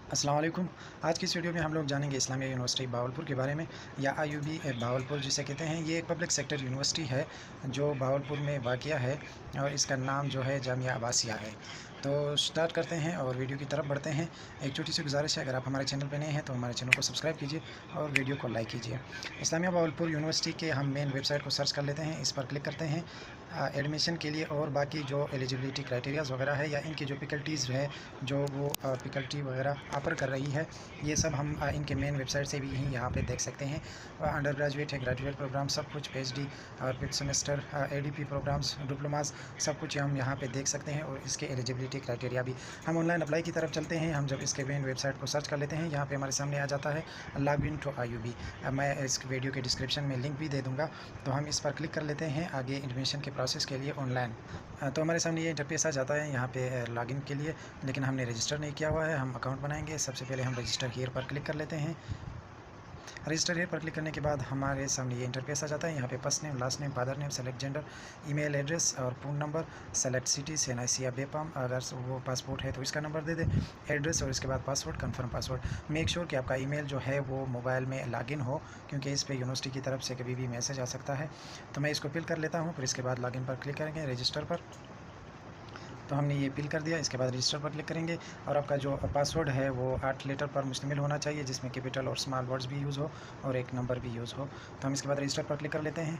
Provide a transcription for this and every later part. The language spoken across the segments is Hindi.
अस्सलाम वालेकुम। आज की इस वीडियो में हम लोग जानेंगे इस्लामिया यूनिवर्सिटी बावलपुर के बारे में, या आईयूबी बावलपुर जिसे कहते हैं। ये एक पब्लिक सेक्टर यूनिवर्सिटी है जो बावलपुर में वाक़िया है और इसका नाम जो है जामिया अब्बासिया है। तो स्टार्ट करते हैं और वीडियो की तरफ बढ़ते हैं। एक छोटी सी गुजारिश है, अगर आप हमारे चैनल पर नए हैं तो हमारे चैनल को सब्सक्राइब कीजिए और वीडियो को लाइक कीजिए। इस्लामिया बावलपुर यूनिवर्सिटी के हम मेन वेबसाइट को सर्च कर लेते हैं, इस पर क्लिक करते हैं। एडमिशन के लिए और बाकी जो एलिजिबिलिटी क्राइटेरियाज़ वगैरह है या इनकी जो पिकल्टीज़ है, जो वो पिकल्टी वगैरह ऑफ़र कर रही है, ये सब हम इनके मेन वेबसाइट से भी यहीं यहाँ पे देख सकते हैं। अंडर ग्रेजुएट है, ग्रेजुएट प्रोग्राम सब कुछ, पीएचडी और fifth semester ADP programmes, diplomas सब कुछ हम यहाँ पे देख सकते हैं। और इसके एलिजिबिलिटी क्राइटेरिया भी। हम ऑनलाइन अप्लाई की तरफ चलते हैं। हम जब इसके मेन वेबसाइट को सर्च कर लेते हैं, यहाँ पे हमारे सामने आ जाता है लॉग इन टू आईयूबी। मैं इस वीडियो के डिस्क्रिप्शन में लिंक भी दे दूँगा, तो हम इस पर क्लिक कर लेते हैं आगे एडमिशन के प्रोसेस के लिए ऑनलाइन। तो हमारे सामने ये इंटरफेस आ जाता है यहाँ पे लॉगिन के लिए, लेकिन हमने रजिस्टर नहीं किया हुआ है। हम अकाउंट बनाएंगे। सबसे पहले हम रजिस्टर हियर पर क्लिक कर लेते हैं। रजिस्टर हियर पर क्लिक करने के बाद हमारे सामने ये इंटरफेस आ जाता है। यहाँ पे first name, last name, father name, select gender, email address और phone number, select city NIC या बेपम, अगर वो पासपोर्ट है तो इसका नंबर दे दे, एड्रेस और इसके बाद password, confirm password. Make sure कि आपका ईमेल जो है वो मोबाइल में लॉगिन हो, क्योंकि इस पर यूनिवर्सिटी की तरफ से कभी भी मैसेज आ सकता है। तो मैं इसको फिल कर लेता हूँ। फिर इसके बाद लॉगिन पर क्लिक करेंगे, रजिस्टर पर। तो हमने ये फिल कर दिया। इसके बाद रजिस्टर पर क्लिक करेंगे और आपका जो पासवर्ड है वो 8 लेटर पर मुश्तमिल होना चाहिए, जिसमें कैपिटल और स्मॉल वर्ड्स भी यूज़ हो और एक नंबर भी यूज़ हो। तो हम इसके बाद रजिस्टर पर क्लिक कर लेते हैं।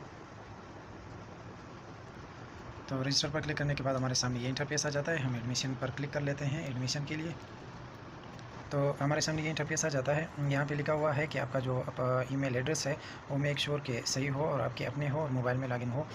तो रजिस्टर पर क्लिक करने के बाद हमारे सामने ये इंटरफेस आ जाता है। हम एडमिशन पर क्लिक कर लेते हैं एडमिशन के लिए। तो हमारे सामने ये इंटरफेस आ जाता है। यहाँ पे लिखा हुआ है कि आपका जो ईमेल एड्रेस है वो मेक श्योर के सही हो और आपके अपने हो और मोबाइल में लॉगिन हो।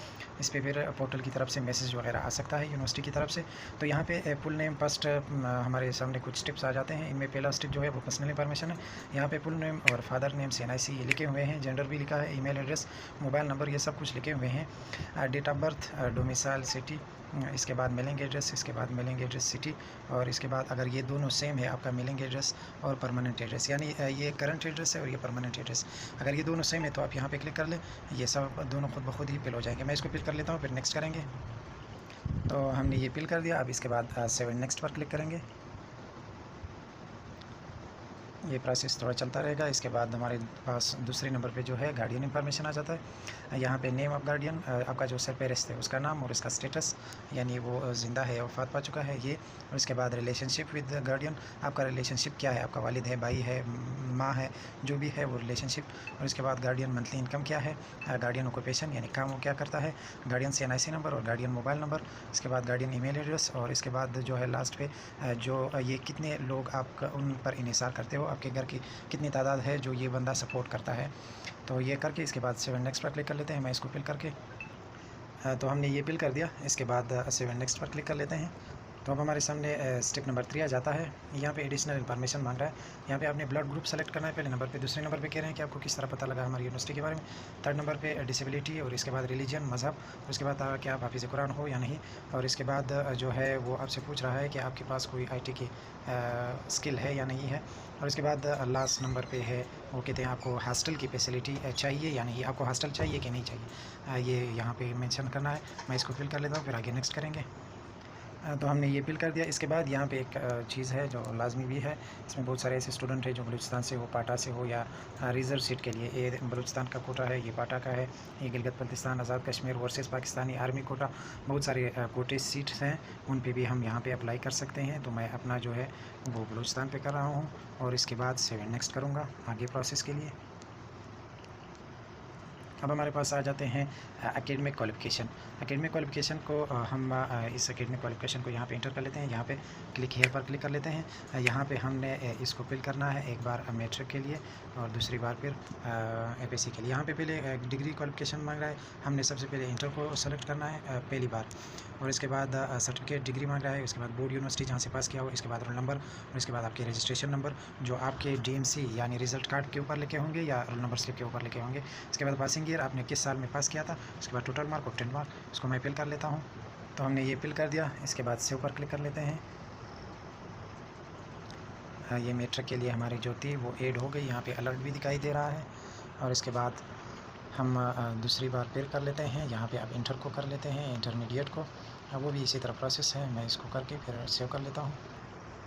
इस पे फिर पोर्टल की तरफ से मैसेज वगैरह आ सकता है यूनिवर्सिटी की तरफ से। तो यहाँ पे फुल नेम फर्स्ट हमारे सामने कुछ स्टेप्स आ जाते हैं। इनमें पहला स्टेप जो है वो पर्सनल इन्फॉर्मेशन है। यहाँ पे फुल नेम और फादर नेम एनआईसी ये लिखे हुए हैं, जेंडर भी लिखा है, ईमेल एड्रेस, मोबाइल नंबर, ये सब कुछ लिखे हुए हैं। Date of birth, domicile city, इसके बाद मेलिंग एड्रेस, इसके बाद मेलिंग एड्रेस सिटी, और इसके बाद अगर ये दोनों सेम है, आपका मेलिंग एड्रेस और परमानेंट एड्रेस, यानी ये करंट एड्रेस है और ये परमानेंट एड्रेस, अगर ये दोनों सेम है तो आप यहाँ पे क्लिक कर लें। ये सब दोनों खुद ब खुद ही फिल हो जाएंगे। मैं इसको फिल कर लेता हूँ, फिर नेक्स्ट करेंगे। तो हमने ये फिल कर दिया। अब इसके बाद 7 नेक्स्ट पर क्लिक करेंगे। ये प्रोसेस थोड़ा चलता रहेगा। इसके बाद हमारे पास दूसरे नंबर पे जो है गार्डियन इन्फॉर्मेशन आ जाता है। यहाँ पे नेम ऑफ गार्डियन, आपका जो सरपरस्त है उसका नाम और इसका स्टेटस, यानी वो ज़िंदा है या वफात पा चुका है ये। और इसके बाद रिलेशनशिप विद गार्डियन, आपका रिलेशनशिप क्या है, आपका वालिद है, भाई है, माँ है, जो भी है वो रिलेशनशिप। और इसके बाद गार्डियन मंथली इनकम क्या है, गार्डियन ऑक्यूपेशन यानी काम वो क्या करता है, गार्डियन से एनआईसी नंबर और गार्डियन मोबाइल नंबर। इसके बाद गार्डियन ईमेल एड्रेस, और इसके बाद जो है लास्ट पे जो ये कितने लोग आप उन पर इन्हिसार करते हो, आपके घर की कितनी तादाद है जो ये बंदा सपोर्ट करता है। तो ये करके इसके बाद 7 नेक्स्ट पर क्लिक कर लेते हैं। मैं इसको फिल करके तो हमने ये फिल कर दिया। इसके बाद 7 नेक्स्ट पर क्लिक कर लेते हैं। तो अब हमारे सामने स्टेप नंबर 3 आ जाता है। यहाँ पे एडिशनल इन्फॉर्मेशन मांग रहा है। यहाँ पे आपने ब्लड ग्रुप सेलेक्ट करना है पहले नंबर पे। दूसरे नंबर पे कह रहे हैं कि आपको किस तरह पता लगा हमारी यूनिवर्सिटी के बारे में। थर्ड नंबर पे डिसेबिलिटी, और इसके बाद रिलीजन, मज़हब, उसके बाद क्या आप हाफिज़ कुरान हो या नहीं, और इसके बाद जो है वो आपसे पूछ रहा है कि आपके पास कोई IT की स्किल है या नहीं है। और इसके बाद लास्ट नंबर पे है वो कहते हैं आपको हॉस्टल की फैसिलिटी चाहिए या नहीं, आपको हॉस्टल चाहिए कि नहीं चाहिए, ये यहाँ पे मेंशन करना है। मैं इसको फिल कर लेता हूँ, फिर आगे नेक्स्ट करेंगे। तो हमने ये फिल कर दिया। इसके बाद यहाँ पे एक चीज़ है जो लाजमी भी है। इसमें बहुत सारे ऐसे स्टूडेंट हैं जो बलूचिस्तान से हो, पाटा से हो, या रिज़र्व सीट के लिए ये बलूचिस्तान का कोटा है, ये पाटा का है, ये गिलगित बल्तिस्तान आज़ाद कश्मीर वर्सेस पाकिस्तानी आर्मी कोटा, बहुत सारे कोटे सीट्स हैं, उन पे भी हम यहाँ पे अप्लाई कर सकते हैं। तो मैं अपना जो है वो बलूचिस्तान पे कर रहा हूँ और इसके बाद 7 नेक्स्ट करूँगा आगे प्रोसेस के लिए। अब हमारे पास आ जाते हैं एकेडमिक क्वालिफ़िकेशन। एकेडमिक क्वालिफ़िकेशन को हम इस एकेडमिक क्वालिफ़िकेशन को यहाँ पे इंटर कर लेते हैं। यहाँ पे क्लिक हेयर पर क्लिक कर लेते हैं। यहाँ पे हमने इसको फिल करना है, एक बार मैट्रिक के लिए और दूसरी बार फिर FSC के लिए। यहाँ पे पहले डिग्री क्वालिफ़िकेशन मांग रहा है, हमने सबसे पहले इंटर को सेलेक्ट करना है पहली बार, और इसके बाद सर्टिफिकेट डिग्री मांग रहा है, उसके बाद बोर्ड यूनिवर्सिटी जहाँ से पास किया हो, इसके बाद रोल नंबर, और इसके बाद आपके रजिस्ट्रेशन नंबर जो आपके DMC यानी रिजल्ट कार्ड के ऊपर लिखे होंगे या रोल नंबर स्लिप के ऊपर लिखे होंगे। इसके बाद पासिंग ईयर, आपने किस साल में पास किया था, उसके बाद टोटल मार्क, ऑब्टेन मार्क, इसको मैं फिल कर लेता हूँ। तो हमने ये फिल कर दिया। इसके बाद सेव पर क्लिक कर लेते हैं। ये मैट्रिक के लिए हमारी जो थी वो ऐड हो गई, यहाँ पे अलर्ट भी दिखाई दे रहा है। और इसके बाद हम दूसरी बार फिर कर लेते हैं। यहाँ पे आप इंटर को कर लेते हैं, इंटरमीडिएट को, वो भी इसी तरह प्रोसेस है। मैं इसको करके फिर सेव कर लेता हूँ।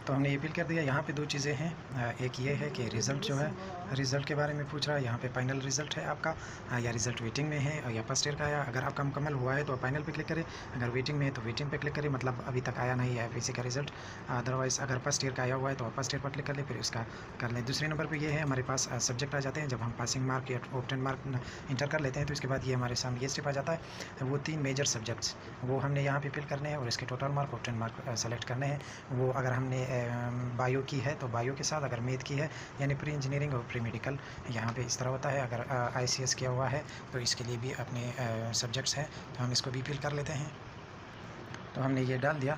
तो हमने ये फिल कर दिया। यहाँ पे दो चीज़ें हैं, एक ये है कि रिज़ल्ट जो है, रिज़ल्ट के बारे में पूछ रहा है। यहाँ पे फाइनल रिज़ल्ट है आपका, या रिज़ल्ट वेटिंग में है या फर्स्ट ईयर का है। अगर आपका मुकम्मल हुआ है तो फाइनल पे क्लिक करें, अगर वेटिंग में है तो वेटिंग पे क्लिक करें, मतलब अभी तक आया नहीं है पीसी का रिज़ल्ट। अदरवाइज़ अगर फर्स्ट ईयर का आया हुआ है तो फर्स्ट ईयर पर क्लिक कर लें, फिर उसका कर लें। दूसरे नंबर पर ये है हमारे पास सब्जेक्ट आ जाते हैं। जब हम पासिंग मार्क या ऑब्टेन मार्क इंटर कर लेते हैं तो इसके बाद ये हमारे सामने ये स्टेप आ जाता है। वो 3 मेजर सब्जेक्ट्स वो हमने यहाँ पे फिल करने हैं और इसके total mark obtain mark select करने हैं। वो अगर हमने बायो की है तो बायो के साथ, अगर मैथ की है यानी प्री इंजीनियरिंग और प्री मेडिकल, यहाँ पे इस तरह होता है। अगर आईसीएस किया हुआ है तो इसके लिए भी अपने सब्जेक्ट्स हैं, तो हम इसको भी फिल कर लेते हैं। तो हमने ये डाल दिया।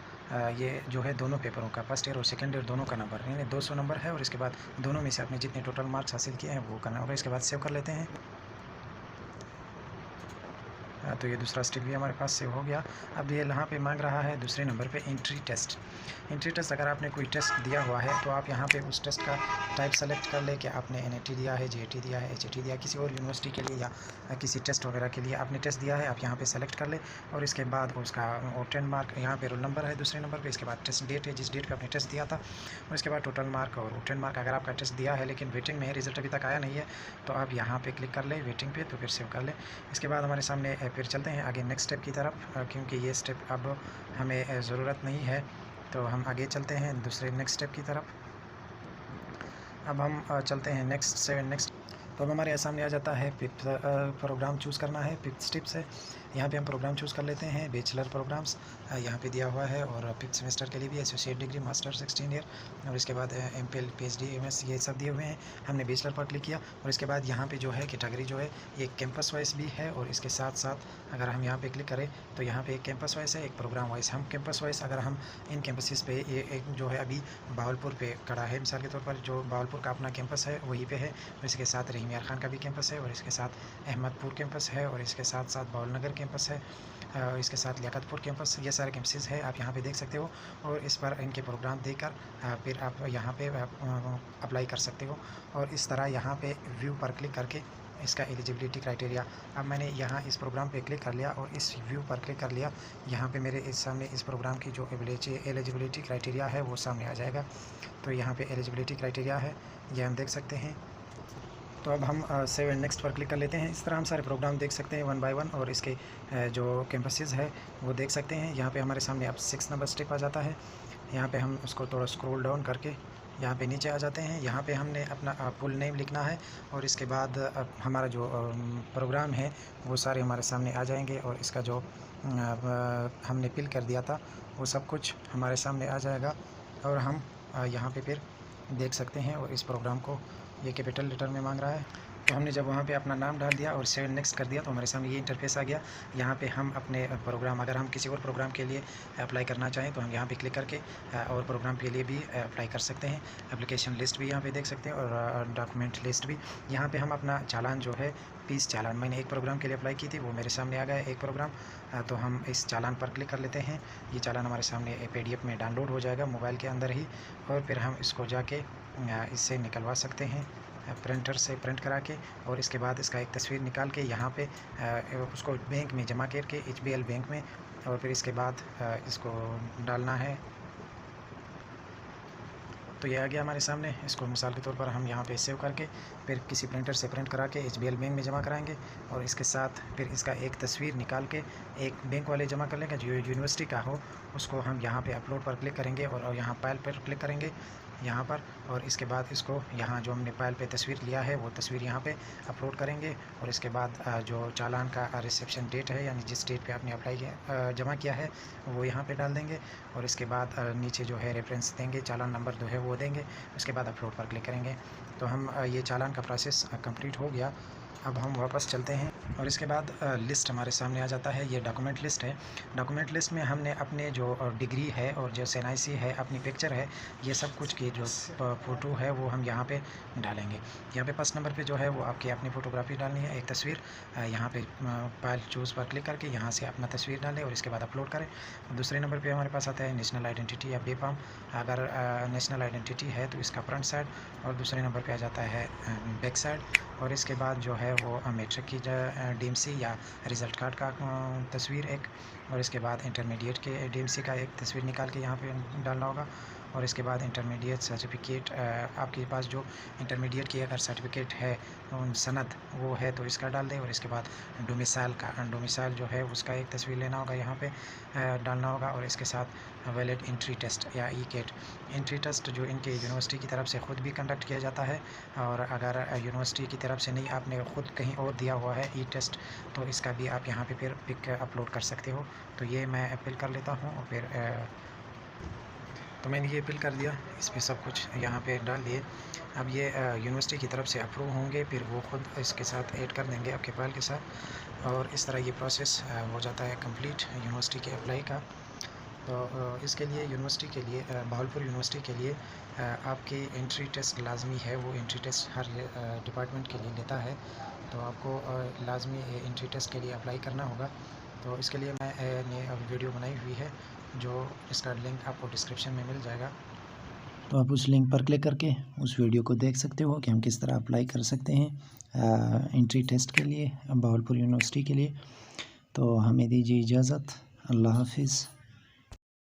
ये जो है दोनों पेपरों का, फर्स्ट ईयर और सेकंड ईयर दोनों का नंबर, यानी 200 नंबर है, और इसके बाद दोनों में से आपने जितने टोटल मार्क्स हासिल किए हैं वो करना होगा। इसके बाद सेव कर लेते हैं। तो ये दूसरा स्टेप भी हमारे पास सेव हो गया। अब ये यहाँ पे मांग रहा है दूसरे नंबर पे एंट्री टेस्ट। एंट्री टेस्ट, अगर आपने कोई टेस्ट दिया हुआ है तो आप यहाँ पे उस टेस्ट का टाइप सेलेक्ट कर ले कि आपने एनआईटी दिया है, जेईटी दिया है, एचईटी दिया, किसी और यूनिवर्सिटी के लिए या किसी टेस्ट वगैरह के लिए आपने टेस्ट दिया है, आप यहाँ पे सेलेक्ट कर ले। और इसके बाद उसका ऑब्टेन मार्क, यहाँ पे रोल नंबर है दूसरे नंबर पर, इसके बाद टेस्ट डेट है जिस डेट पर आपने टेस्ट दिया था, और इसके बाद टोटल मार्क और ऑब्टेन मार्क। अगर आपका टेस्ट दिया है लेकिन वेटिंग में है, रिजल्ट अभी तक आया नहीं है, तो आप यहाँ पर क्लिक कर ले वेटिंग पे, तो फिर सेव कर ले। इसके बाद हमारे सामने फिर चलते हैं आगे नेक्स्ट स्टेप की तरफ, क्योंकि ये स्टेप अब हमें ज़रूरत नहीं है, तो हम आगे चलते हैं दूसरे नेक्स्ट स्टेप की तरफ। अब हम चलते हैं नेक्स्ट। तो अब हमारे सामने आ जाता है फिफ्थ प्रोग्राम चूज़ करना है। फिफ्थ स्टेप से यहाँ पे हम प्रोग्राम चूज़ कर लेते हैं, बैचलर प्रोग्राम्स यहाँ पे दिया हुआ है, और फिफ्थ सेमेस्टर के लिए भी एसोसिएट डिग्री, मास्टर 16 ईयर, और इसके बाद एमफिल, पीएचडी, एमएस, ये सब दिए हुए हैं। हमने बैचलर पर क्लिक किया, और इसके बाद यहाँ पे जो है कैटेगरी जो है ये कैंपस वाइज भी है, और इसके साथ साथ अगर हम यहाँ पे क्लिक करें तो यहाँ पे एक कैंपस वाइज है, एक प्रोग्राम वाइज। हम कैंपस वाइज अगर हम इन कैंपसेस पे, ये एक जो है अभी भावलपुर पे खड़ा है मिसाल के तौर पर, जो भावलपुर का अपना कैंपस है वहीं पे है, और इसके साथ रहीम यार खान का भी कैंपस है, और इसके साथ अहमदपुर कैंपस है, और इसके साथ साथ बाउलनगर कैंपस है, इसके साथ लियाकतपुर कैंपस, ये सारे कैंपसेस है, आप यहाँ पे देख सकते हो। और इस पर इनके प्रोग्राम देकर फिर आप यहाँ पे अप्लाई कर सकते हो। और इस तरह यहाँ पे व्यू पर क्लिक करके इसका एलिजिबिलिटी क्राइटेरिया, अब मैंने यहाँ इस प्रोग्राम पे क्लिक कर लिया और इस व्यू पर क्लिक कर लिया। यहाँ पे मेरे इस सामने इस प्रोग्राम की जो एलिजिबिलिटी क्राइटेरिया है वो सामने आ जाएगा। तो यहाँ पे एलिजिबिलिटी क्राइटेरिया है, ये हम देख सकते हैं। तो अब हम सेव एंड नेक्स्ट पर क्लिक कर लेते हैं। इस तरह हम सारे प्रोग्राम देख सकते हैं 1 बाय 1, और इसके जो कैंपसेस है वो देख सकते हैं। यहाँ पे हमारे सामने अब 6 नंबर स्टेप आ जाता है। यहाँ पे हम उसको थोड़ा स्क्रॉल डाउन करके यहाँ पे नीचे आ जाते हैं। यहाँ पे हमने अपना फुल नेम लिखना है, और इसके बाद हमारा जो प्रोग्राम है वो सारे हमारे सामने आ जाएंगे, और इसका जो हमने फिल कर दिया था वो सब कुछ हमारे सामने आ जाएगा, और हम यहाँ पे फिर देख सकते हैं। और इस प्रोग्राम को ये कैपिटल लेटर में मांग रहा है, तो हमने जब वहाँ पे अपना नाम डाल दिया और सेव नेक्स्ट कर दिया तो हमारे सामने ये इंटरफेस आ गया। यहाँ पे हम अपने प्रोग्राम, अगर हम किसी और प्रोग्राम के लिए अप्लाई करना चाहें तो हम यहाँ पे क्लिक करके और प्रोग्राम के लिए भी अप्लाई कर सकते हैं। एप्लीकेशन लिस्ट भी यहाँ पे देख सकते हैं, और डॉक्यूमेंट लिस्ट भी। यहाँ पे हम अपना चालान जो है, फीस चालान, मैंने एक प्रोग्राम के लिए अप्लाई की थी, वो मेरे सामने आ गया एक प्रोग्राम। तो हम इस चालान पर क्लिक कर लेते हैं। ये चालान हमारे सामने PDF में डाउनलोड हो जाएगा मोबाइल के अंदर ही, और फिर हम इसको जाके इससे निकलवा सकते हैं प्रिंटर से प्रिंट करा के, और इसके बाद इसका एक तस्वीर निकाल के यहाँ पे उसको बैंक में जमा करके HBL बैंक में, और फिर इसके बाद इसको डालना है। तो ये आ गया हमारे सामने। इसको मिसाल के तौर पर हम यहाँ पे सेव करके फिर किसी प्रिंटर से प्रिंट करा के HBL बैंक में जमा कराएंगे, और इसके साथ फिर इसका एक तस्वीर निकाल के एक बैंक वाले जमा कर लेंगे जो यूनिवर्सिटी का हो, उसको हम यहाँ पे अपलोड पर क्लिक करेंगे, और यहाँ फाइल पर क्लिक करेंगे यहाँ पर, और इसके बाद इसको यहाँ जो हमने फाइल पे तस्वीर लिया है वो तस्वीर यहाँ पे अपलोड करेंगे, और इसके बाद जो चालान का रिसेप्शन डेट है, यानी जिस डेट पे आपने अप्लाई किया जमा किया है वो यहाँ पे डाल देंगे, और इसके बाद नीचे जो है रेफरेंस देंगे, चालान नंबर जो है वो देंगे, उसके बाद अपलोड पर क्लिक करेंगे। तो हम ये चालान का प्रोसेस कंप्लीट हो गया। अब हम वापस चलते हैं, और इसके बाद लिस्ट हमारे सामने आ जाता है। ये डॉक्यूमेंट लिस्ट है। डॉक्यूमेंट लिस्ट में हमने अपने जो डिग्री है और जो SNIC है, अपनी पिक्चर है, ये सब कुछ की जो फ़ोटो है वो हम यहाँ पे डालेंगे। यहाँ पे फर्स्ट नंबर पे जो है वो आपकी अपनी फ़ोटोग्राफी डालनी है, एक तस्वीर। यहाँ पे फाइल चूज़ पर क्लिक करके यहाँ से अपना तस्वीर डालें और इसके बाद अपलोड करें। दूसरे नंबर पर हमारे पास आता है नेशनल आइडेंटिटी या BPAM। अगर नेशनल आइडेंटिटी है तो इसका फ्रंट साइड, और दूसरे नंबर पर आ जाता है बैक साइड, और इसके बाद जो है वो मैट्रिक की DMC या रिज़ल्ट कार्ड का तस्वीर एक, और इसके बाद इंटरमीडिएट के DMC का एक तस्वीर निकाल के यहाँ पे डालना होगा, और इसके बाद इंटरमीडिएट सर्टिफिकेट, आपके पास जो इंटरमीडिएट की अगर सर्टिफिकेट है सनद वो है तो इसका डाल दें। और इसके बाद डोमिसाइल जो है उसका एक तस्वीर लेना होगा, यहाँ पे डालना होगा। और इसके साथ वैलिड एंट्री टेस्ट या ई-गेट एंट्री टेस्ट जो इनके यूनिवर्सिटी की तरफ से ख़ुद भी कंडक्ट किया जाता है, और अगर यूनिवर्सिटी की तरफ से नहीं, आपने ख़ुद कहीं और दिया हुआ है ई टेस्ट, तो इसका भी आप यहाँ पे फिर पिक अपलोड कर सकते हो। तो ये मैं फिल कर लेता हूँ और फिर तो मैंने ये फिल कर दिया, इस पर सब कुछ यहाँ पे डाल दिए। अब ये यूनिवर्सिटी की तरफ से अप्रूव होंगे, फिर वो ख़ुद इसके साथ ऐड कर देंगे आपके फाइल के साथ, और इस तरह ये प्रोसेस हो जाता है कंप्लीट यूनिवर्सिटी के अप्लाई का। तो इसके लिए यूनिवर्सिटी के लिए बहावलपुर यूनिवर्सिटी के लिए आपकी एंट्री टेस्ट लाजमी है। वो एंट्री टेस्ट हर डिपार्टमेंट के लिए लेता है, तो आपको लाजमी एंट्री टेस्ट के लिए अप्लाई करना होगा। तो इसके लिए मैंने वीडियो बनाई हुई है, जो इसका लिंक आपको डिस्क्रिप्शन में मिल जाएगा। तो आप उस लिंक पर क्लिक करके उस वीडियो को देख सकते हो कि हम किस तरह अप्लाई कर सकते हैं एंट्री टेस्ट के लिए बहावलपुर यूनिवर्सिटी के लिए। तो हमें दीजिए इजाज़त। अल्लाह हाफिज़।